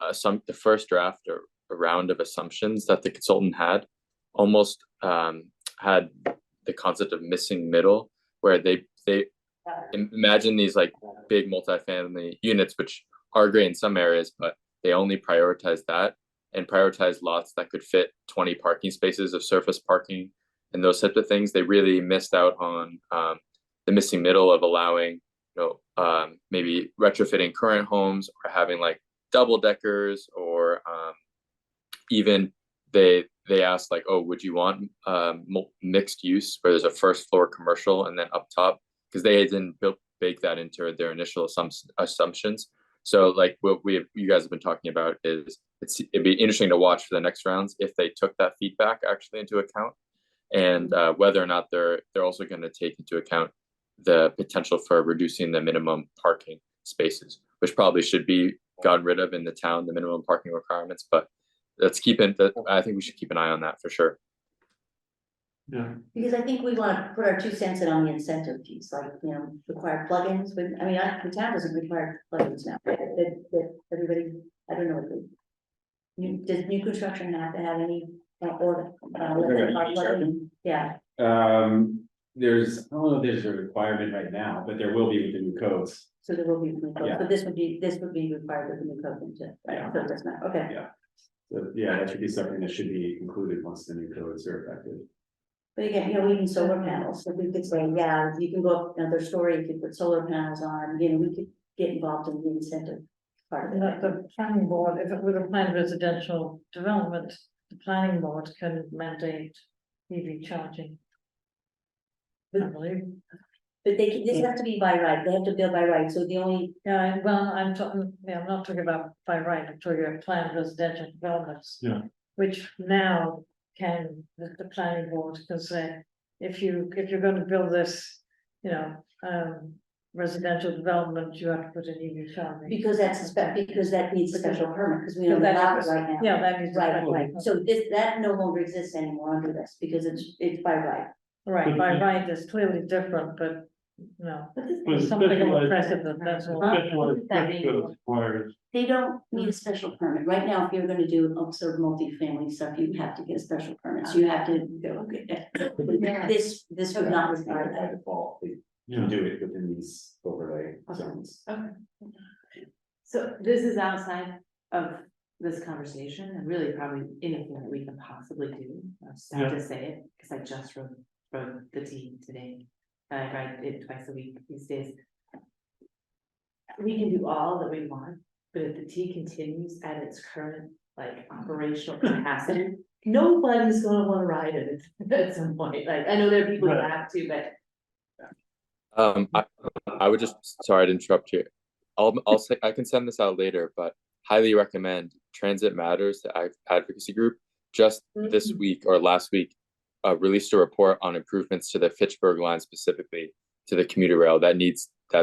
first draft or a round of assumptions that the consultant had almost had the concept of missing middle, where they imagine these like big multifamily units, which are great in some areas, but they only prioritize that and prioritize lots that could fit 20 parking spaces of surface parking and those types of things. They really missed out on the missing middle of allowing, maybe retrofitting current homes or having like double deckers, or even they asked like, oh, would you want mixed use where there's a first floor commercial and then up top, because they didn't bake that into their initial assumptions. So like what you guys have been talking about is it'd be interesting to watch for the next rounds if they took that feedback actually into account, and whether or not they're also going to take into account the potential for reducing the minimum parking spaces, which probably should be gotten rid of in the town, the minimum parking requirements, but I think we should keep an eye on that for sure. Yeah, Because I think we wanna put our 2 cents in on the incentive piece, like, you know, require plugins, but, I mean, the town doesn't require plugins now, right? That everybody, I don't know what the. Does new construction have to have any, plug-in? Yeah, There's, I don't know if there's a requirement right now, but there will be with the new codes. so there will be, new code. Yeah. So this would be required with the new code then too, right? Yeah. So it doesn't matter, okay. Yeah. So, yeah, that should be something that should be included once the new codes are effective. But again, you know, even solar panels, so we could say, yeah, you can go up another story, you could put solar panels on, you know, we could get involved in the incentive part of And it. that the planning board, if it were a planned residential development, the planning board can mandate EV charging. I believe. But this has to be by right, they have to build by right, so the only, Yeah, well, I'm talking, yeah, I'm not talking about by right, I'm talking about planned residential developments. Yeah. Which now the planning board can say, if you're gonna build this, you know, residential development, you have to put an EV charging. because because that needs a special permit, because we don't Because that allow it is- right now. Yeah, that needs. Right, so that no longer exists anymore under this, because it's by right. Right, by right is clearly different, but, no, But this- But something more specialized- precedent, that's all. specialized structure requires, They don't need a special permit, right now, if you're gonna do sort of multifamily stuff, you have to get a special permit, so you have to go get that. This would not require By that. default, they yeah, can do it within these overlay zones. Okay. So this is outside of this conversation and really probably anything that we can possibly do. I just have to say it because I just wrote the team today. I write it twice a week these days. We can do all that we want, but if the T continues at its current like operational capacity, nobody's gonna wanna ride it at some point. Like, I know there are people who have to, but I would just, sorry to interrupt you. I'll say, I can send this out later, but highly recommend Transit Matters, the advocacy group, just this week or last week, released a report on improvements to the Fitchburg line, specifically to the commuter rail that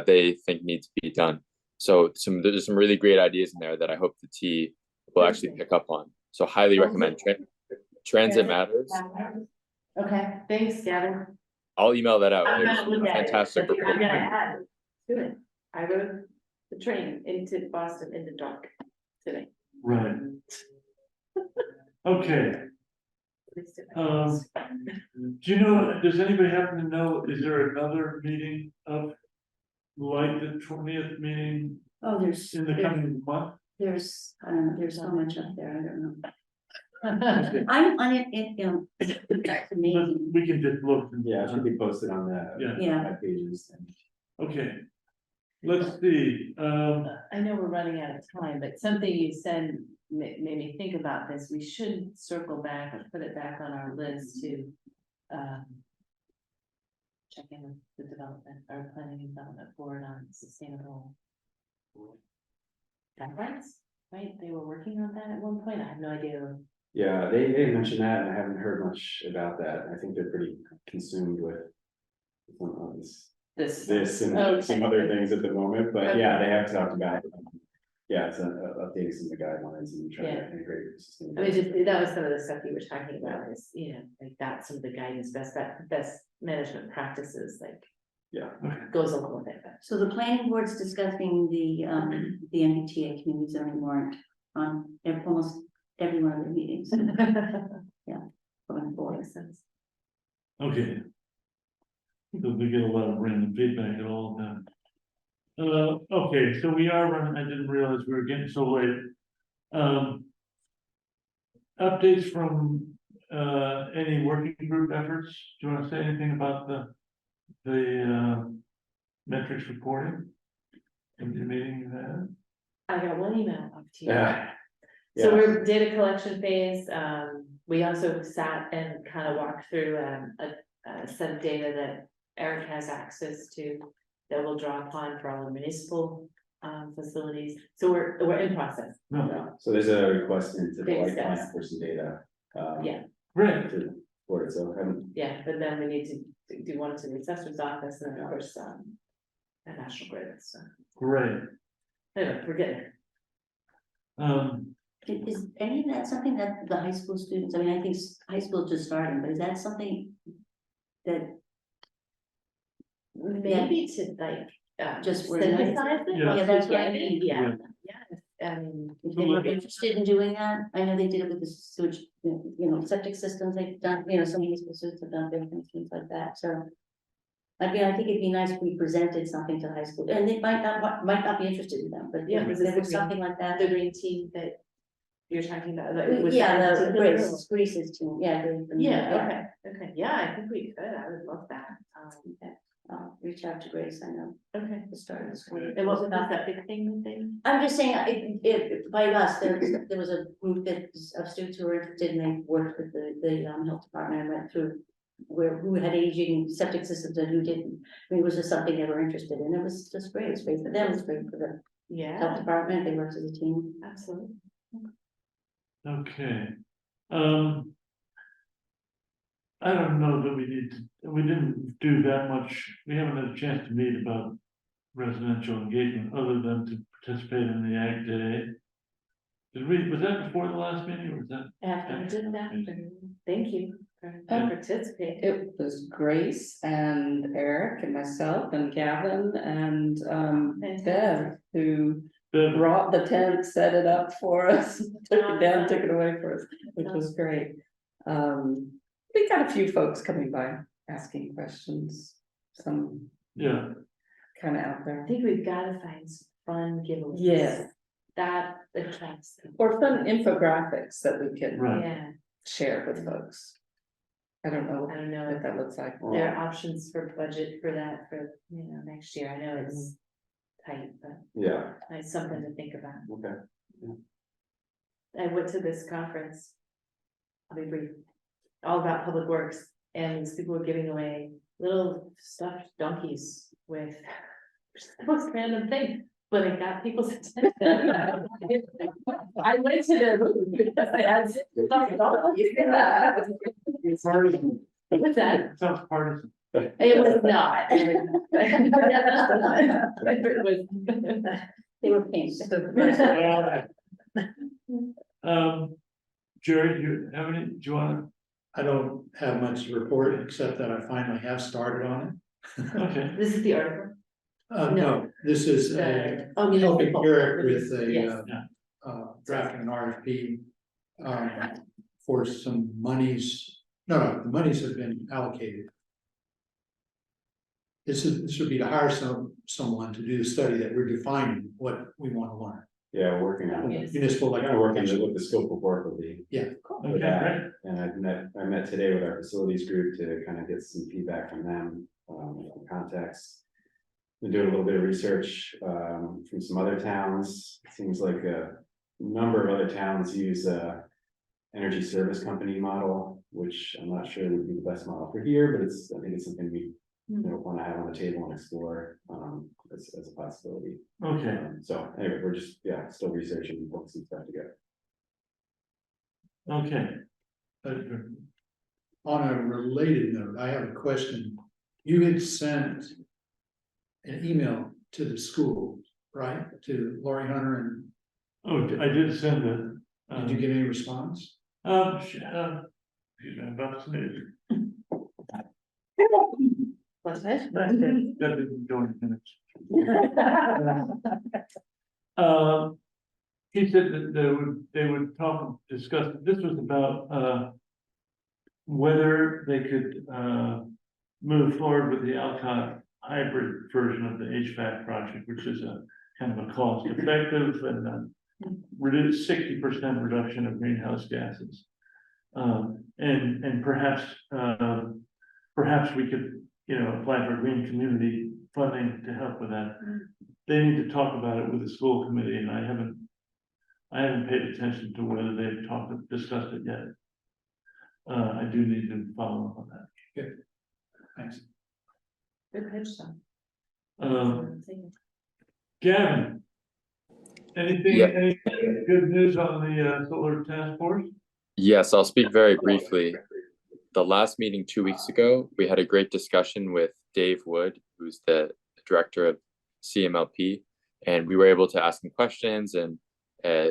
they think needs to be done. So there's some really great ideas in there that I hope the T will actually pick up on. So highly recommend Transit Matters. okay, thanks, Gavin. I'll email that out. I'm It gonna was look a at it. fantastic I'm report. gonna add to it. I rode the train into Boston in the dark today. right. Okay, do you know, does anybody happen to know, is there another meeting of like the 20th meeting Oh, in the coming month? there's, I don't know, there's so much up there, I don't know. Okay. I'm on it, you know, it's amazing, We can just look. and- Yeah, it should be posted on the Yeah. Yeah. web pages and. Okay. Let's see, I know we're running out of time, but something you said made me think about this. We should circle back and put it back on our list to check in with the development, or planning and development board on sustainable guidelines, right? They were working on that at one point. I have no idea. Yeah, they mentioned that and I haven't heard much about that. I think they're pretty consumed with. This and Okay. some other things at the moment, but Okay. yeah, they have talked about. Yeah, it's updating some of the guidelines and trying Yeah. to integrate. I mean, just, that was some of the stuff you were talking about is, you know, like that, some of the guidance, best management practices, like. Yeah. Goes along with it. so the planning board's discussing the MBTA community zoning warrant on almost every one of their meetings. Going forward. Makes sense. okay. So we get a lot of random feedback at all the time. Okay, so we are running, I didn't realize we were getting so late. Updates from any working group efforts? Do you want to say anything about the metrics reporting? In the meeting you had? I got one email up to you. Yeah. So Yeah. we're data collection phase, we also sat and kind of walked through a set of data that Eric has access to. That we'll draw upon for all the municipal facilities, so we're in process. No, Yeah, so there's a request into the Big light steps. plant for some data. Yeah. great, To Board of it, so I haven't. Yeah, but then we need to do one to the assessor's office and then of course, at National Grid, so, Great. anyway, we're getting there. Um, Is any of that something that the high school students, I mean, I think high school just starting, but is that something that Maybe to like, Just where- synthesize it. Yeah. once Yeah, that's we what I get it, mean. Yeah, Yeah. yeah, if they were interested in doing that? I know they did it with the sewage, septic systems, they've done, some high school students have done different things like that, so. I mean, I think it'd be nice if we presented something to high school, and it might not be interested in them, but Yeah, if this there is was the something like that. the green tea that you're talking about, like, was Yeah, that the particular or- Greece's team, yeah. Yeah, okay, yeah, I think we could, I would love that, Reach out to Grace, I know, okay. to start this one. And what was the septic thing? I'm just saying, if by us, there was a group of students who were interested and they worked with the health department and went through who had aging septic systems and who didn't. I mean, it was just something they were interested in. It was just great. It was great for them, it was great for the health Yeah, department. They worked as a team. absolutely. okay. I don't know that we didn't do that much, we haven't had a chance to meet about residential engagement other than to participate in the Ag Day. Was that before the last meeting or was that? After we did that, thank you for participating. It was Grace and Eric and myself and Gavin and Bev who brought the tent, set it up for us, took it down, took it away for us, which was great. We got a few folks coming by asking questions, some Yeah, kind of out I there. think we've got to find some fun giveaways. Yes. That attracts them. Or fun infographics that we can right. Yeah, share with folks. I don't know I don't know what if that looks like. there are options for budget for that for, next year. I know it's tight, but Yeah, it's something to think about. okay. I went to this conference. I'll be brief, all about public works, and these people were giving away little stuffed donkeys with the most random thing, but it got people's attention. I went to the booth because they had stuffed donkeys. What's that? Sounds partisan. It was not. It was. They were pink. Jerry, do you have any, do you wanna, I don't have much to report, except that I finally have started on okay, This is the article. it. No, this is The- helping municipal. Eric with Yes. drafting an RFP. For some monies, no, the monies have been allocated. This would be to hire someone to do the study that we're defining what we want to learn. Yeah, we're working on it. Yes. Municipal Kind of working what the scope of work will be. okay, with that. great, And I met today with our facilities group to kind of get some feedback from them, context. Been doing a little bit of research, from some other towns. It seems like a number of other towns use energy service company model, which I'm not sure would be the best model for here, but I think it's something we want to have on the table and explore, as a possibility. okay, So anyway, we're just, still researching and putting some stuff together. okay. On a related note, I have a question. You had sent an email to the school, right? To Lori Hunter, and Oh, I did send it. did you get any response? Excuse me, I'm about to sneeze. What's it? That didn't go in minutes. He said that they would discuss, this was about, whether they could, move forward with the Alcott hybrid version of the HVAC project, which is a kind of a cost effective and, reduce 60% reduction of greenhouse gases. And perhaps, perhaps we could, apply for green community funding to help with that. They need to talk about it with the school committee, and I haven't paid attention to whether they've discussed it yet. I do need to follow up on that. Thanks. Good pitch, though. Gavin? Anything, Yeah. any good news on the solar task force? Yes, I'll speak very briefly. the last meeting 2 weeks ago, we had a great discussion with Dave Wood, who's the director of CMLP, and we were able to ask him questions and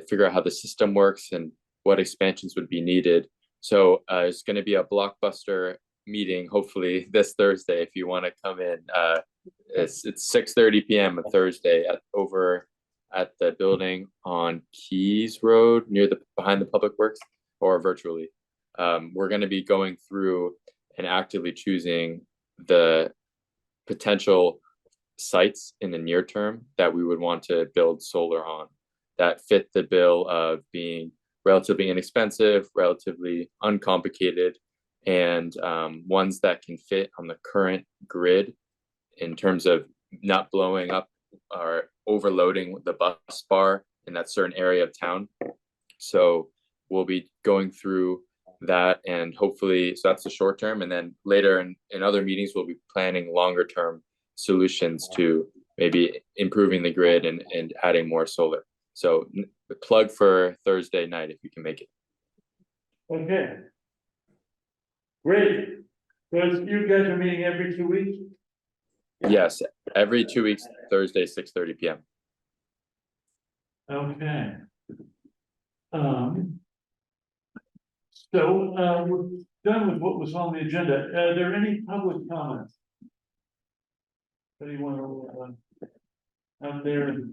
figure out how the system works and what expansions would be needed. So it's going to be a blockbuster meeting, hopefully this Thursday, if you want to come in. It's 6:30 p.m. on Thursday over at the building on Keys Road near behind the Public Works, or virtually. We're going to be going through and actively choosing the potential sites in the near term that we would want to build solar on that fit the bill of being relatively inexpensive, relatively uncomplicated, and ones that can fit on the current grid in terms of not blowing up or overloading the bus bar in that certain area of town. So we'll be going through that, and hopefully, so that's the short term, and then later in other meetings, we'll be planning longer term solutions to maybe improving the grid and adding more solar. So the plug for Thursday night, if you can make it. Okay. Great. So you guys are meeting every 2 weeks? Yes, every 2 weeks, Thursday, 6:30 p.m. Okay. So we're done with what was on the agenda. Are there any public comments? Anyone out there in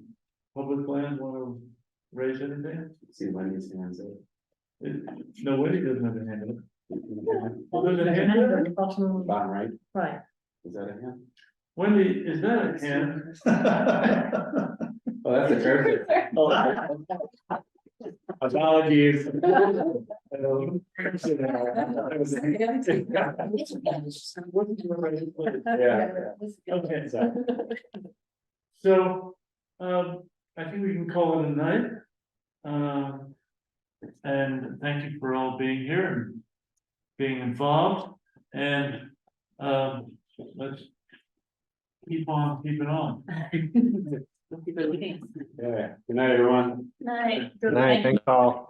public land want to raise anything? See Wendy's hands up. No, Wendy doesn't have a hand up. Oh, there's a hand Hand up? at the bottom, Bottom right, right. is that a hand? Wendy, is that a hand? Oh, that's a cursor. Apologies. Yeah. Okay. So, I think we can call it a night. And thank you for all being here and being involved, and, let's keep on keeping on. Yeah, good night, everyone. Night. Good night, thanks all.